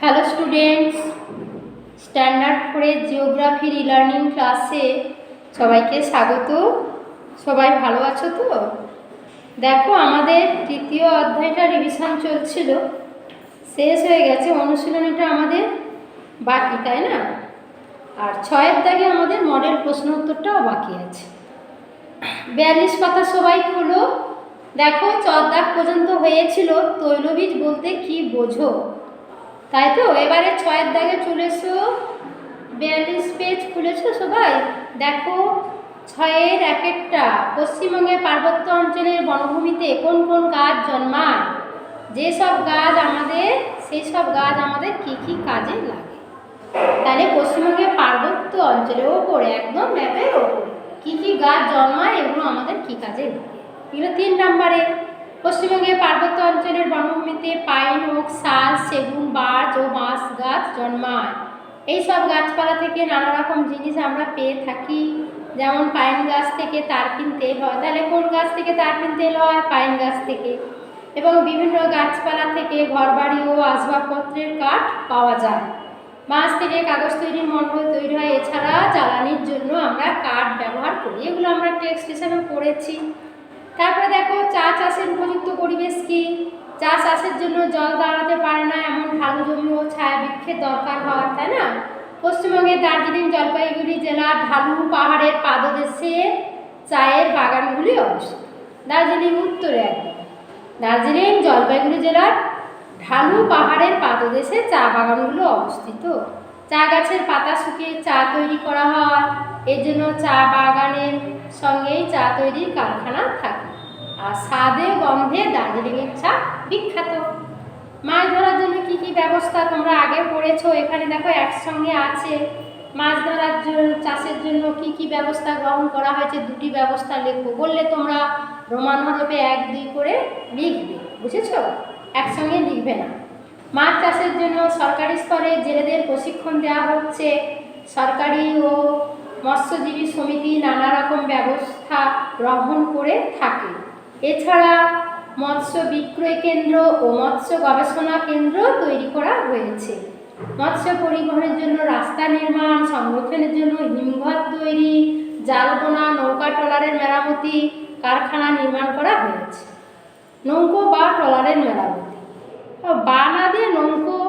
Hello students, standard 4 geography রিলার্নিং ক্লাসে সবাইকে স্বাগত। সবাই ভালো আছো তো? দেখো, আমাদের তৃতীয় অধ্যায়টা রিভিশন চলছিল, শেষ হয়ে গেছে। অনুশীলনীটা আমাদের বাকি, তাই না? আর 6 দাগে আমাদের মডেল প্রশ্ন উত্তরটাও বাকি আছে। 42 পাতা সবাই হলো। দেখো, 4 দাগ পর্যন্ত হয়েছিল তৈলবীজ বলতে কি বোঝো, তাই তো? এবারে 6 দাগে চলে এসো। 42 পেজ খুলেছো সবাই? দেখো, 6-এর এক একটা পশ্চিমবঙ্গের পার্বত্য অঞ্চলের বনভূমিতে কোন কোন গাছ জন্মায়, যেসব গাছ আমাদের, সেই সব গাছ আমাদের কী কী কাজে লাগে। তাহলে পশ্চিমবঙ্গের পার্বত্য অঞ্চলের ওপরে, একদম ম্যাপের ওপরে কী কী গাছ জন্মায়, এগুলো আমাদের কী কাজে লাগে। এগুলো 3 নম্বরে। পশ্চিমবঙ্গের পার্বত্য অঞ্চলের বনভূমিতে পাইন, ওক, শাল, সেগুন, বার্চ ও বাঁশ গাছ জন্মায়। এই সব গাছপালা থেকে নানা রকম জিনিস আমরা পেয়ে থাকি। যেমন পাইন গাছ থেকে তারপিন তেল হয়। তাহলে কোন গাছ থেকে তারপিন তেল হয়? পাইন গাছ থেকে। এবং বিভিন্ন গাছপালা থেকে ঘরবাড়ি ও আসবাবপত্রের কাঠ পাওয়া যায়। বাঁশ থেকে কাগজ তৈরির মণ্ডল তৈরি হয়। এছাড়া জ্বালানির জন্য আমরা কাঠ ব্যবহার করি। এগুলো আমরা টেক্সট হিসাবে পড়েছি। তারপরে দেখো, চা চাষের উপযুক্ত পরিবেশ কি? চা চাষের জন্য জল দাঁড়াতে পারে না এমন ঢালু জমি ও ছায়া বৃক্ষের দরকার হয়, তাই না? পশ্চিমবঙ্গের দার্জিলিং, জলপাইগুড়ি জেলার ঢালু পাহাড়ের পাদদেশে চায়ের বাগানগুলি অবস্থিত। দার্জিলিং উত্তরে একদম। দার্জিলিং, জলপাইগুড়ি জেলার ঢালু পাহাড়ের পাদদেশে চা বাগানগুলো অবস্থিত। চা গাছের পাতা শুকিয়ে চা তৈরি করা হয়। এর জন্য চা বাগানের সঙ্গেই চা তৈরির কারখানা থাকে। আর স্বাদে গন্ধে দার্জিলিংয়ের চা বিখ্যাত। মাছ ধরার জন্য কি কি ব্যবস্থা তোমরা আগে পড়েছো, এখানে দেখো একসঙ্গে আছে। মাছ ধরার জন্য, চাষের জন্য কি কি ব্যবস্থা গ্রহণ করা হয়েছে, দুটি ব্যবস্থা লেখো। বললে তোমরা রোমান হরফে 1-2 করে লিখবে, বুঝেছো? একসঙ্গে লিখবে না। মাছ চাষের জন্য সরকারি স্তরে জেলেদের প্রশিক্ষণ দেওয়া হচ্ছে। সরকারি ও মৎস্যজীবী সমিতি নানা রকম ব্যবস্থা গ্রহণ করে থাকে। এছাড়া মৎস্য বিক্রয় কেন্দ্র ও মৎস্য গবেষণা কেন্দ্র তৈরি করা হয়েছে। মৎস্য পরিবহনের জন্য রাস্তা নির্মাণ, সংরক্ষণের জন্য হিমঘর তৈরি, জাল বোনা, নৌকা ট্রলারের মেরামতি কারখানা নির্মাণ করা হয়েছে। নৌকো বা ট্রলারের মেরামতি, বা না দিয়ে নৌকো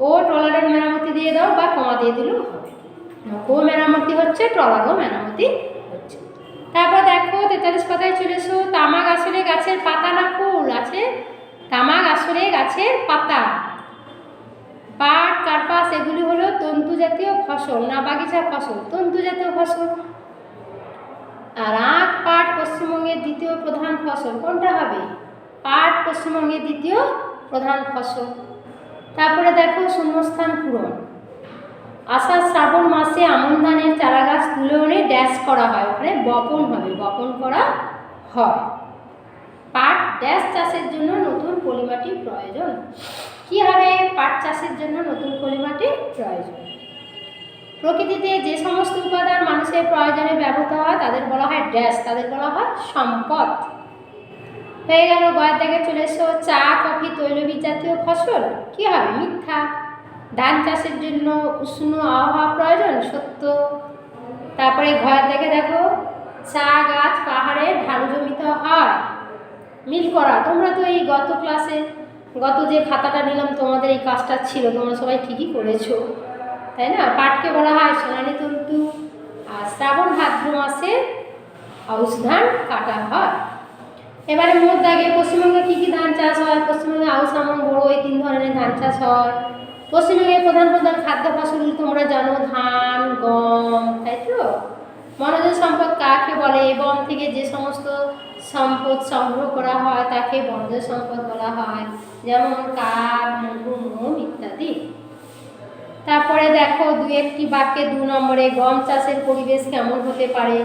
ও ট্রলারের মেরামতি দিয়ে দাও, বা কমা দিয়ে দিলেও হবে। নৌকো মেরামতি হচ্ছে, ট্রলারও মেরামতি হচ্ছে। তারপর দেখো, 43 পাতায় চলে এসো। তামাক আসলে গাছের পাতা না ফুল? আছে, তামাক আসলে গাছের পাতা। পাট, কার্পাস এগুলি হলো তন্তু জাতীয় ফসল না বাগিচা ফসল? তন্তু জাতীয় ফসল। আর আখ, পাট পশ্চিমবঙ্গের দ্বিতীয় প্রধান ফসল। কোনটা হবে? পাট পশ্চিমবঙ্গের দ্বিতীয় প্রধান ফসল। তারপরে দেখো, শূন্যস্থান পূরণ। আষাঢ় শ্রাবণ মাসে আমন ধানের চারা গাছ তুলে এনে ড্যাশ করা হয়, ওখানে বপন হবে, বপন করা হয়। পাট ড্যাশ চাষের জন্য নতুন পলিমাটি প্রয়োজন। কি হবে? পাট চাষের জন্য নতুন পলিমাটি প্রয়োজন। প্রকৃতিতে যে সমস্ত উপাদান মানুষের প্রয়োজনে ব্যবহৃত হয় তাদের বলা হয় ড্যাশ, তাদের বলা হয় সম্পদ। হয়ে গেল। গয়ের দাগে চলে এসো। চা, কফি তৈলবীজ জাতীয় ফসল। কি হবে? মিথ্যা। ধান চাষের জন্য উষ্ণ আবহাওয়া প্রয়োজন। সত্য। তারপরে ঘয়ের দাগে দেখো, চা গাছ পাহাড়ের ঢালু জমিতে হয়। মিল করা। তোমরা তো এই গত ক্লাসে, গত যে খাতাটা নিলাম তোমাদের এই কাজটা ছিল, তোমরা সবাই ঠিকই করেছো, তাই না? পাটকে বলা হয় সোনালী তন্তু। আর শ্রাবণ ভাদ্র মাসে আউশ ধান কাটা হয়। এবারে মোট দাগে, পশ্চিমবঙ্গে কী কী ধান চাষ হয়? পশ্চিমবঙ্গে আউশ, আমন, বোরো এই 3 ধরনের ধান চাষ হয়। পশ্চিমবঙ্গের প্রধান প্রধান খাদ্য ফসলগুলি তোমরা জানো, ধান, গম, তাই তো? বনজ সম্পদ কাকে বলে? বন থেকে যে সমস্ত সম্পদ সংগ্রহ করা হয় তাকে বনজ সম্পদ বলা হয়, যেমন কাঠ, মধু, মোম ইত্যাদি। তারপরে দেখো, 2-1টি বাক্যে 2 নম্বরে গম চাষের পরিবেশ কেমন হতে পারে?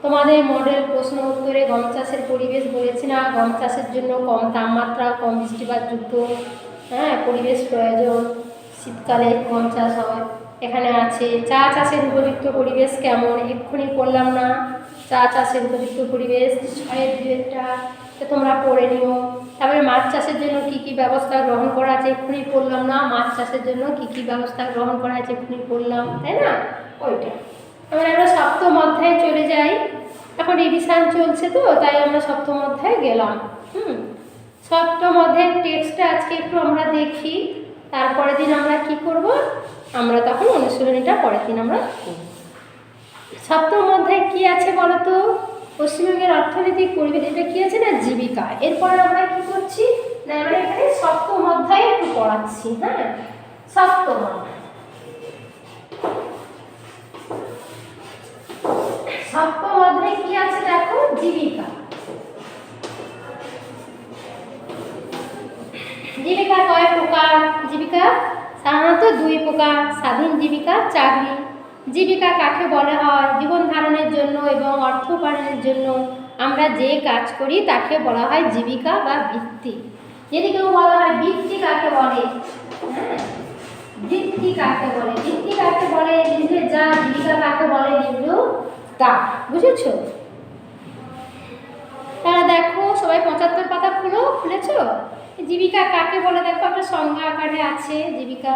তোমাদের মডেল প্রশ্ন উত্তরে গম চাষের পরিবেশ বলেছি না? গম চাষের জন্য কম তাপমাত্রা, কম বৃষ্টিপাতযুক্ত পরিবেশ প্রয়োজন। শীতকালে গম চাষ হয়। এখানে আছে চা চাষের উপযুক্ত পরিবেশ কেমন? এক্ষুনি বললাম না, চা চাষের উপযুক্ত পরিবেশ 6-এর 2-একটা তো তোমরা পড়ে নিও। তারপরে মাছ চাষের জন্য কী কী ব্যবস্থা গ্রহণ করা আছে এক্ষুনি পড়লাম না, মাছ চাষের জন্য কী কী ব্যবস্থা গ্রহণ করা আছে এক্ষুনি পড়লাম, তাই না? ওইটা এবার আমরা সপ্তম অধ্যায়ে চলে যাই। এখন রিভিশন চলছে তো, তাই আমরা সপ্তম অধ্যায়ে গেলাম। সপ্তম অধ্যায়ের টেক্সটটা আজকে একটু আমরা দেখি, তারপরের দিন আমরা কি করব, আমরা তখন অনুশীলনীটা পরের দিন আমরা করব। সপ্তম অধ্যায়ে কি আছে বলো তো? পশ্চিমবঙ্গের অর্থনৈতিক পরিবেশ, এটা কি আছে না, জীবিকা। এরপরে আমরা কি করছি না, আমরা এখানে সপ্তম অধ্যায়ে একটু পড়াচ্ছি। হ্যাঁ, সপ্তম অধ্যায়, সপ্তম অধ্যায়ে কি আছে দেখো, জীবিকা। জীবিকা কয় প্রকার? জীবিকা সাধারণত দুই প্রকার, স্বাধীন জীবিকা, চাকরি। জীবিকা কাকে বলা হয়? জীবন ধারণের জন্য এবং অর্থ উপার্জনের জন্য আমরা যে কাজ করি তাকে বলা হয় জীবিকা বা বৃত্তি। যদি কেউ বলা হয় বৃত্তি কাকে বলে, হ্যাঁ, বৃত্তি কাকে বলে, বৃত্তি কাকে বলে, লিখলে যা, জীবিকা কাকে বলে লিখলো তা। বুঝেছো? তাহলে দেখো সবাই 75 পাতা খুলেছো। জীবিকা কাকে বলে দেখো, একটা সংজ্ঞা আকারে আছে জীবিকা।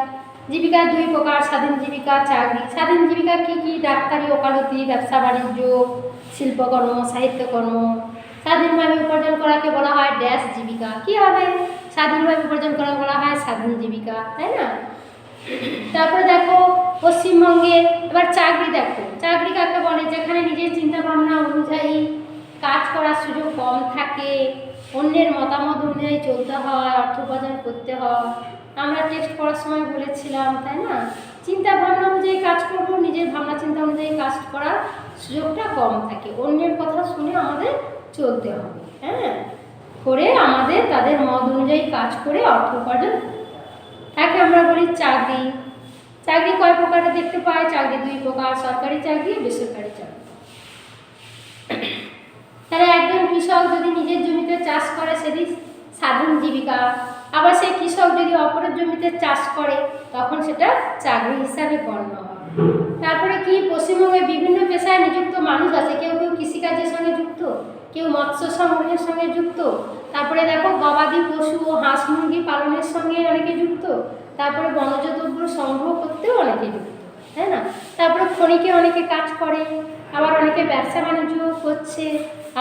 জীবিকা দুই প্রকার, স্বাধীন জীবিকা, চাকরি। স্বাধীন জীবিকা কি কি? ডাক্তারি, ওকালতি, ব্যবসা বাণিজ্য, শিল্পকর্ম, সাহিত্যকর্ম। স্বাধীনভাবে উপার্জন করাকে বলা হয় ড্যাশ জীবিকা। কি হবে? স্বাধীনভাবে উপার্জন করা বলা হয় স্বাধীন জীবিকা, তাই না? তারপরে দেখো পশ্চিমবঙ্গে এবার চাকরি দেখো, চাকরি কাকে বলে? যেখানে নিজের চিন্তা ভাবনা অনুযায়ী কাজ করার সুযোগ কম থাকে, অন্যের মতামত অনুযায়ী চলতে হয়, অর্থ উপার্জন করতে হয়। আমরা টেক্সট পড়ার সময় বলেছিলাম, তাই না? চিন্তা ভাবনা অনুযায়ী কাজ করব, নিজের ভাবনা চিন্তা অনুযায়ী কাজ করার সুযোগটা কম থাকে, অন্যের কথা শুনে আমাদের চলতে হবে। হ্যাঁ, করে আমাদের তাদের মত অনুযায়ী কাজ করে অর্থ উপার্জন, তাকে আমরা বলি চাকরি। চাকরি কয় প্রকারে দেখতে পাই? চাকরি দুই প্রকার, সরকারি চাকরি, বেসরকারি চাকরি। তাহলে একজন কৃষক যদি নিজের জমিতে চাষ করে সেটি স্বাধীন জীবিকা, আবার সেই কৃষক যদি অপরের জমিতে চাষ করে তখন সেটা চাকরি হিসাবে গণ্য হয়। তারপরে কি, পশ্চিমবঙ্গে বিভিন্ন পেশায় নিযুক্ত মানুষ আছে, কেউ কেউ কৃষিকাজের সঙ্গে যুক্ত, কেউ মৎস্য সংগ্রহের সঙ্গে যুক্ত। তারপরে দেখো গবাদি পশু ও হাঁস মুরগি পালনের সঙ্গে অনেকে যুক্ত। তারপরে বনজ দ্রব্য সংগ্রহ করতেও অনেকে যুক্ত, তাই না? তারপরে খনিকে অনেকে কাজ করে, আবার অনেকে ব্যবসা বাণিজ্য করছে,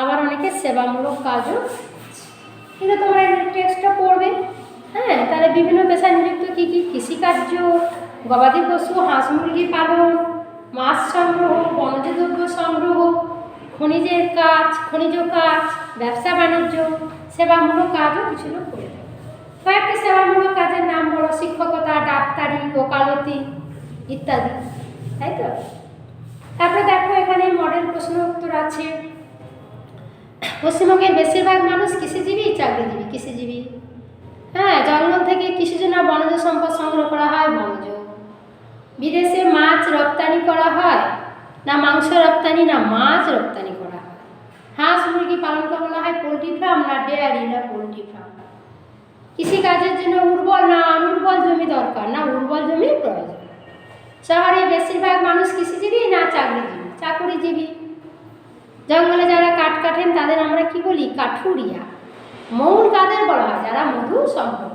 আবার অনেকে সেবামূলক কাজও করছে। কিন্তু তোমরা এই টেক্সটটা পড়বে। হ্যাঁ, তাহলে বিভিন্ন পেশায় নিযুক্ত কী কী? কৃষিকার্য, গবাদি পশু, হাঁস মুরগি পালন, মাছ সংগ্রহ, বনজ দ্রব্য সংগ্রহ, খনিজ কাজ, ব্যবসা বাণিজ্য, সেবামূলক কাজও কিছু লোক করে থাকে। কয়েকটি সেবামূলক কাজের নাম বলো, শিক্ষকতা, ডাক্তারি, ওকালতি ইত্যাদি, তাই তো? তারপরে দেখো এখানে মডেল প্রশ্ন উত্তর আছে। পশ্চিমবঙ্গের বেশিরভাগ মানুষ কৃষিজীবী, চাকরিজীবী। কৃষিজীবী। হ্যাঁ, জঙ্গল থেকে কৃষিজ না বনজ সম্পদ সংগ্রহ করা হয়, বনজ। বিদেশে মাছ রপ্তানি করা হয় না মাংস রপ্তানি, না মাছ রপ্তানি করা হয়। হাঁস মুরগি পালন করা বলা হয় পোলট্রি ফার্ম, না ডেয়ারি, না পোলট্রি ফার্ম। কৃষিকাজের জন্য উর্বর না অনুর্বর জমি দরকার, না উর্বর জমি প্রয়োজন। শহরে বেশিরভাগ মানুষ কৃষিজীবী না চাকরিজীবী, চাকরিজীবী। জঙ্গলে যারা কাঠ কাটেন তাদের আমরা কি বলি? কাঠুরিয়া। মৌল কাদের বলা হয়? যারা মধু সংগ্রহ।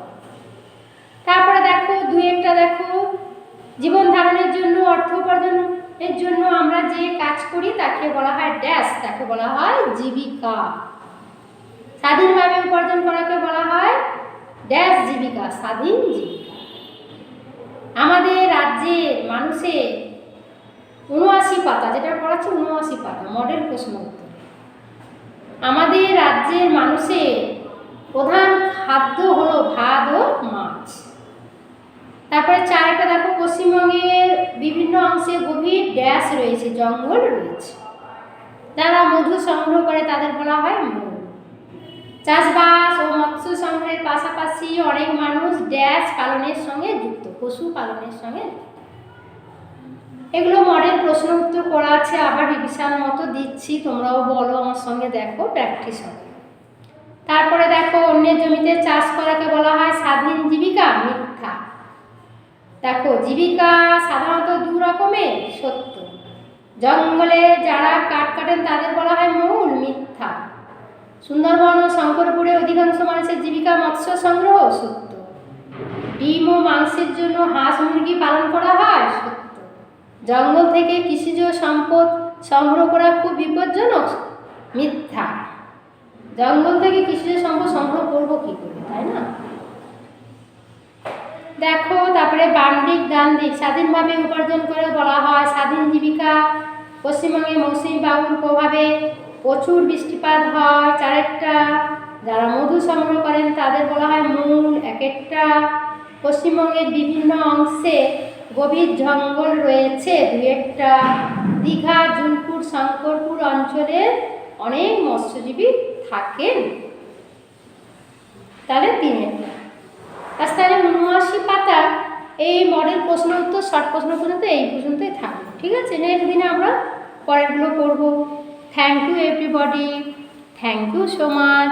তারপরে দেখো দুই একটা দেখো, জীবন ধারণের জন্য, অর্থ উপার্জনের জন্য আমরা যে কাজ করি তাকে বলা হয় ড্যাশ, তাকে বলা হয় জীবিকা। স্বাধীনভাবে উপার্জন করাকে বলা হয় ড্যাশ জীবিকা, স্বাধীন জীবিকা। আমাদের রাজ্যের মানুষের ৭৯ পাতা, যেটা পড়াচ্ছে ৭৯ পাতা, মডেল প্রশ্ন উত্তর। আমাদের রাজ্যের মানুষের প্রধান খাদ্য হলো ভাত ও মাছ। তারপরে চারটা দেখো, পশ্চিমবঙ্গের বিভিন্ন অংশে গভীর ড্যাশ রয়েছে, জঙ্গল রয়েছে। যারা মধু সংগ্রহ করে তাদের বলা হয় মৌ। চাষবাস ও মৎস্য সংগ্রহের পাশাপাশি অনেক মানুষ ড্যাশ পালনের সঙ্গে যুক্ত, পশু পালনের সঙ্গে। এগুলো মডেল প্রশ্ন উত্তর করা আছে, আবার রিভিশন মতো দিচ্ছি, তোমরাও বলো আমার সঙ্গে, দেখো প্র্যাকটিস হবে। তারপরে দেখো অন্যের জমিতে চাষ করাকে বলা হয় স্বাধীন জীবিকা, মিথ্যা। দেখো জীবিকা সাধারণত দু রকমের, সত্য। জঙ্গলে যারা কাঠ কাটেন তাদের বলা হয় মৌল, মিথ্যা। সুন্দরবন ও শঙ্করপুরে অধিকাংশ মানুষের জীবিকা মৎস্য সংগ্রহ, সত্য। ডিম ও মাংসের জন্য হাঁস মুরগি পালন করা হয়, সত্য। জঙ্গল থেকে কৃষিজ সম্পদ সংগ্রহ করা খুব বিপজ্জনক, মিথ্যা। জঙ্গল থেকে কৃষিজ সম্পদ সংগ্রহ করবো কি করে, তাই না? দেখো তারপরে বান্ডিক দান্দিক, স্বাধীনভাবে উপার্জন করে বলা হয় স্বাধীন জীবিকা। পশ্চিমবঙ্গে মৌসুমী বায়ুর প্রভাবে প্রচুর বৃষ্টিপাত হয়, 4একটা। যারা মধু সংগ্রহ করেন তাদের বলা হয় মূল, 1একটা। পশ্চিমবঙ্গের বিভিন্ন অংশে গভীর জঙ্গল রয়েছে, 2একটা। দীঘা, জুনপুর, শঙ্করপুর অঞ্চলে অনেক মৎস্যজীবী থাকেন, তাহলে 3একটা। আজ তাহলে 79 পাতা এই মডেল প্রশ্ন উত্তর শর্ট প্রশ্ন পর্যন্ত এই পর্যন্তই থাকবে, ঠিক আছে? নেক্সট দিনে আমরা পরেরগুলো করবো। Thank you everybody, thank you so much.